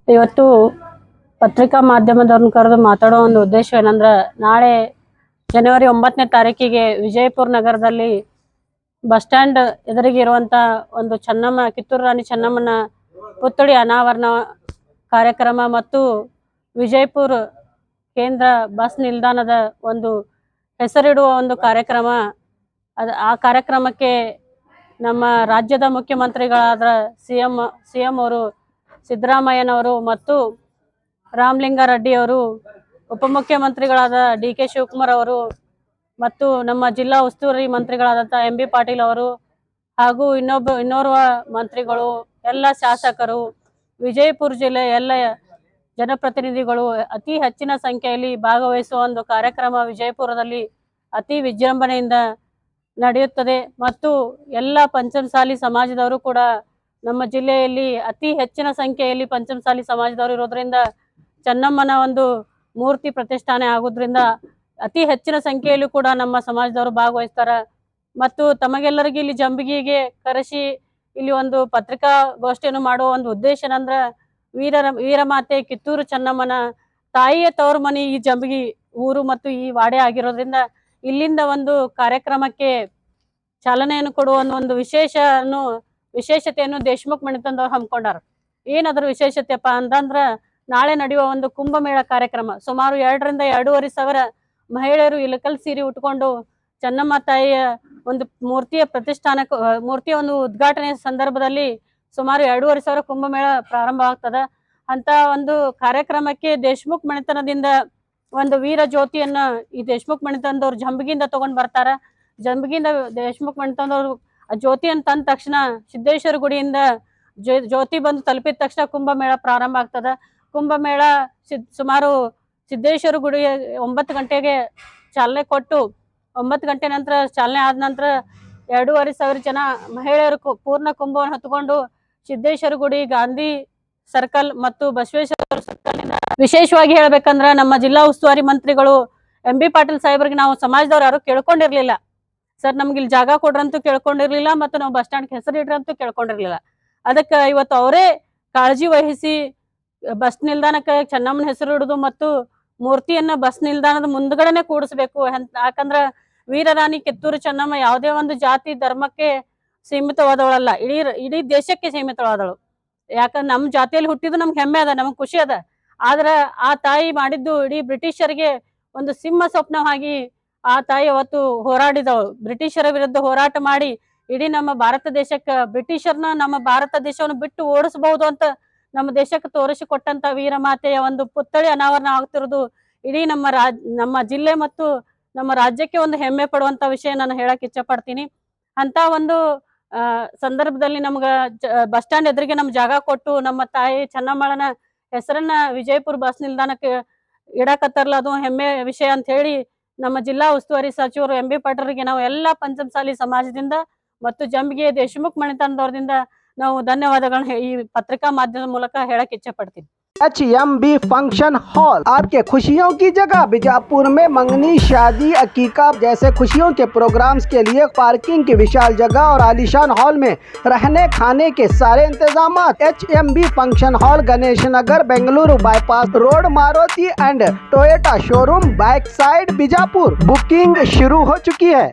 ಇವತ್ತು ಪತ್ರಿಕಾ ಮಾಧ್ಯಮದವ್ರನ್ನ ಕರೆದು ಮಾತಾಡೋ ಒಂದು ಉದ್ದೇಶ ಏನಂದ್ರೆ, ನಾಳೆ ಜನವರಿ 9ನೇ ತಾರೀಕಿಗೆ ವಿಜಯಪುರ ನಗರದಲ್ಲಿ ಬಸ್ ಸ್ಟ್ಯಾಂಡ್ ಎದುರಿಗೆ ಇರುವಂಥ ಒಂದು ಕಿತ್ತೂರು ರಾಣಿ ಚೆನ್ನಮ್ಮನ ಪುತ್ಥಳಿ ಅನಾವರಣ ಕಾರ್ಯಕ್ರಮ ಮತ್ತು ವಿಜಯಪುರ ಕೇಂದ್ರ ಬಸ್ ನಿಲ್ದಾಣದ ಒಂದು ಹೆಸರಿಡುವ ಒಂದು ಕಾರ್ಯಕ್ರಮ. ಆ ಕಾರ್ಯಕ್ರಮಕ್ಕೆ ನಮ್ಮ ರಾಜ್ಯದ ಮುಖ್ಯಮಂತ್ರಿಗಳಾದ ಸಿ ಎಂ ಅವರು ಸಿದ್ದರಾಮಯ್ಯನವರು ಮತ್ತು ರಾಮಲಿಂಗಾರೆಡ್ಡಿ ಅವರು, ಉಪಮುಖ್ಯಮಂತ್ರಿಗಳಾದ ಡಿ ಕೆ ಶಿವಕುಮಾರ್ ಅವರು ಮತ್ತು ನಮ್ಮ ಜಿಲ್ಲಾ ಉಸ್ತುವಾರಿ ಮಂತ್ರಿಗಳಾದಂಥ ಎಂ ಬಿ ಪಾಟೀಲ್ ಅವರು ಹಾಗೂ ಇನ್ನೋರ್ವ ಮಂತ್ರಿಗಳು, ಎಲ್ಲ ಶಾಸಕರು, ವಿಜಯಪುರ ಜಿಲ್ಲೆ ಎಲ್ಲ ಜನಪ್ರತಿನಿಧಿಗಳು ಅತಿ ಹೆಚ್ಚಿನ ಸಂಖ್ಯೆಯಲ್ಲಿ ಭಾಗವಹಿಸುವ ಒಂದು ಕಾರ್ಯಕ್ರಮ ವಿಜಯಪುರದಲ್ಲಿ ಅತಿ ವಿಜೃಂಭಣೆಯಿಂದ ನಡೆಯುತ್ತದೆ. ಮತ್ತು ಎಲ್ಲ ಪಂಚಮಸಾಲಿ ಸಮಾಜದವರು ಕೂಡ ನಮ್ಮ ಜಿಲ್ಲೆಯಲ್ಲಿ ಅತಿ ಹೆಚ್ಚಿನ ಸಂಖ್ಯೆಯಲ್ಲಿ ಪಂಚಮಸಾಲಿ ಸಮಾಜದವರು ಇರೋದ್ರಿಂದ, ಚೆನ್ನಮ್ಮನ ಒಂದು ಮೂರ್ತಿ ಪ್ರತಿಷ್ಠಾನೆ ಆಗೋದ್ರಿಂದ ಅತಿ ಹೆಚ್ಚಿನ ಸಂಖ್ಯೆಯಲ್ಲೂ ಕೂಡ ನಮ್ಮ ಸಮಾಜದವರು ಭಾಗವಹಿಸ್ತಾರೆ. ಮತ್ತು ತಮಗೆಲ್ಲರಿಗೂ ಇಲ್ಲಿ ಜಂಬಗಿಗೆ ಕರೆಸಿ ಇಲ್ಲಿ ಒಂದು ಪತ್ರಿಕಾಗೋಷ್ಠಿಯನ್ನು ಮಾಡುವ ಒಂದು ಉದ್ದೇಶ ಏನಂದ್ರೆ, ವೀರಮಾತೆ ಕಿತ್ತೂರು ಚೆನ್ನಮ್ಮನ ತಾಯಿಯ ತವರು ಮನೆ ಈ ಜಂಬಗಿ ಊರು ಮತ್ತು ಈ ವಾಡೆ ಆಗಿರೋದ್ರಿಂದ ಇಲ್ಲಿಂದ ಒಂದು ಕಾರ್ಯಕ್ರಮಕ್ಕೆ ಚಾಲನೆಯನ್ನು ಕೊಡುವ ಒಂದು ವಿಶೇಷತೆಯನ್ನು ದೇಶಮುಖ್ ಮಣಿತನದವ್ರು ಹಮ್ಮಿಕೊಂಡಾರ. ಏನದ್ರ ವಿಶೇಷತೆಪ್ಪ ಅಂತಂದ್ರೆ, ನಾಳೆ ನಡೆಯುವ ಒಂದು ಕುಂಭಮೇಳ ಕಾರ್ಯಕ್ರಮ. ಸುಮಾರು 2 ರಿಂದ 2.5 ಸಾವಿರ ಮಹಿಳೆಯರು ಇಲಕಲ್ ಸೀರೆ ಉಟ್ಕೊಂಡು ಚೆನ್ನಮ್ಮ ತಾಯಿಯ ಒಂದು ಮೂರ್ತಿಯ ಒಂದು ಉದ್ಘಾಟನೆ ಸಂದರ್ಭದಲ್ಲಿ ಸುಮಾರು 2.5 ಸಾವಿರ ಕುಂಭಮೇಳ ಪ್ರಾರಂಭ ಆಗ್ತದೆ. ಅಂತ ಒಂದು ಕಾರ್ಯಕ್ರಮಕ್ಕೆ ದೇಶಮುಖ್ ಮಣಿತನದಿಂದ ಒಂದು ವೀರ ಜ್ಯೋತಿಯನ್ನ ಈ ದೇಶಮುಖ್ ಮಣಿತನದವ್ರು ಜಂಬಗಿಯಿಂದ ತಗೊಂಡ್ ಬರ್ತಾರ. ಜಂಬಗಿಯಿಂದ ದೇಶಮುಖ್ ಮಣಿತನದವ್ರು ಆ ಜ್ಯೋತಿಯನ್ನು ತಂದ ತಕ್ಷಣ ಸಿದ್ದೇಶ್ವರ ಗುಡಿಯಿಂದ ಜ್ಯೋತಿ ಬಂದು ತಲುಪಿದ ತಕ್ಷಣ ಕುಂಭಮೇಳ ಪ್ರಾರಂಭ ಆಗ್ತದ. ಕುಂಭಮೇಳ ಸುಮಾರು ಸಿದ್ದೇಶ್ವರ ಗುಡಿ 9 ಗಂಟೆಗೆ ಚಾಲನೆ ಕೊಟ್ಟು, 9 ಗಂಟೆ ನಂತರ ಚಾಲನೆ ಆದ ನಂತರ 2.5 ಸಾವಿರ ಜನ ಮಹಿಳೆಯರು ಪೂರ್ಣ ಕುಂಭವನ್ನು ಹೊತ್ತುಕೊಂಡು ಸಿದ್ದೇಶ್ವರ ಗುಡಿ, ಗಾಂಧಿ ಸರ್ಕಲ್ ಮತ್ತು ಬಸವೇಶ್ವರ ಸರ್ಕಲ್ ನಿಂದ, ವಿಶೇಷವಾಗಿ ಹೇಳ್ಬೇಕಂದ್ರ ನಮ್ಮ ಜಿಲ್ಲಾ ಉಸ್ತುವಾರಿ ಮಂತ್ರಿಗಳು ಎಂ ಬಿ ಪಾಟೀಲ್ ಸಾಹೇಬ್ರಿಗೆ ನಾವು ಸಮಾಜದವ್ರು ಯಾರು ಕೇಳ್ಕೊಂಡಿರ್ಲಿಲ್ಲ. ಸರ್ ನಮ್ಗೆ ಇಲ್ಲಿ ಜಾಗ ಕೊಡ್ರಂತೂ ಕೇಳ್ಕೊಂಡಿರ್ಲಿಲ್ಲ ಮತ್ತು ನಾವು ಬಸ್ ಸ್ಟ್ಯಾಂಡ್ ಹೆಸರು ಇಡ್ರಂತೂ ಕೇಳ್ಕೊಂಡಿರ್ಲಿಲ್ಲ. ಅದಕ್ಕೆ ಇವತ್ತು ಅವರೇ ಕಾಳಜಿ ವಹಿಸಿ ಬಸ್ ನಿಲ್ದಾಣಕ್ಕೆ ಚೆನ್ನಮ್ಮನ ಹೆಸರು ಇಡುದು ಮತ್ತು ಮೂರ್ತಿಯನ್ನ ಬಸ್ ನಿಲ್ದಾಣದ ಮುಂದ್ಗಡೆನೆ ಕೂಡಿಸ್ಬೇಕು. ಯಾಕಂದ್ರ ವೀರರಾಣಿ ಕಿತ್ತೂರು ಚೆನ್ನಮ್ಮ ಯಾವುದೇ ಒಂದು ಜಾತಿ ಧರ್ಮಕ್ಕೆ ಸೀಮಿತವಾದವಳಲ್ಲ, ಇಡೀ ದೇಶಕ್ಕೆ ಸೀಮಿತವಾದಳು. ಯಾಕಂದ್ರೆ ನಮ್ಮ ಜಾತಿಯಲ್ಲಿ ಹುಟ್ಟಿದ್ದು ನಮ್ಗೆ ಹೆಮ್ಮೆ ಅದ, ನಮ್ಗೆ ಖುಷಿ ಅದ. ಆದ್ರ ಆ ತಾಯಿ ಮಾಡಿದ್ದು ಇಡೀ ಬ್ರಿಟಿಷರಿಗೆ ಒಂದು ಸಿಂಹ ಸ್ವಪ್ನವಾಗಿ ಆ ತಾಯಿ ಅವತ್ತು ಹೋರಾಡಿದವಳು. ಬ್ರಿಟಿಷರ ವಿರುದ್ಧ ಹೋರಾಟ ಮಾಡಿ ಇಡೀ ನಮ್ಮ ಭಾರತ ದೇಶಕ್ಕೆ, ಬ್ರಿಟಿಷರ್ನ ನಮ್ಮ ಭಾರತ ದೇಶವನ್ನು ಬಿಟ್ಟು ಓಡಿಸಬಹುದು ಅಂತ ನಮ್ಮ ದೇಶಕ್ಕೆ ತೋರಿಸಿಕೊಟ್ಟಂತ ವೀರಮಾತೆಯ ಒಂದು ಪುತ್ಥಳಿ ಅನಾವರಣ ಆಗ್ತಿರೋದು ಇಡೀ ನಮ್ಮ ಜಿಲ್ಲೆ ಮತ್ತು ನಮ್ಮ ರಾಜ್ಯಕ್ಕೆ ಒಂದು ಹೆಮ್ಮೆ ಪಡುವಂತ ವಿಷಯ ನಾನು ಹೇಳಕ್ ಇಚ್ಛೆ ಪಡ್ತೀನಿ. ಅಂತ ಒಂದು ಸಂದರ್ಭದಲ್ಲಿ ನಮ್ಗ ಬಸ್ ಸ್ಟ್ಯಾಂಡ್ ಎದುರಿಗೆ ನಮ್ ಜಾಗ ಕೊಟ್ಟು ನಮ್ಮ ತಾಯಿ ಚೆನ್ನಮ್ಮಳನ ಹೆಸರನ್ನ ವಿಜಯಪುರ ಬಸ್ ನಿಲ್ದಾಣಕ್ಕೆ ಇಡಕತ್ತಾರಲ್ಲ, ಅದು ಹೆಮ್ಮೆ ವಿಷಯ ಅಂತ ಹೇಳಿ ನಮ್ಮ ಜಿಲ್ಲಾ ಉಸ್ತುವಾರಿ ಸಚಿವರು ಎಂ ಬಿ ಪಾಟೀಲ್ರಿಗೆ ನಾವು ಎಲ್ಲ ಪಂಚಮಸಾಲಿ ಸಮಾಜದಿಂದ ಮತ್ತು ಜಂಬಗಿ ದೇಶಮುಖ್ ಮಣಿತನದವರಿಂದ ನಾವು ಧನ್ಯವಾದಗಳನ್ನ ಈ ಪತ್ರಿಕಾ ಮಾಧ್ಯಮದ ಮೂಲಕ ಹೇಳಕ್ ಇಚ್ಛೆ ಪಡ್ತೀನಿ. HMB फंक्शन हॉल आपके खुशियों की जगह। बीजापुर में मंगनी, शादी, अकीका जैसे खुशियों के प्रोग्राम्स के लिए पार्किंग की विशाल जगह और आलीशान हॉल में रहने खाने के सारे इंतजाम। HMB function hall Ganesh Nagar, Bengaluru bypass road, Maruti and Toyota showroom, back side, Bijapur. Booking शुरू हो चुकी है।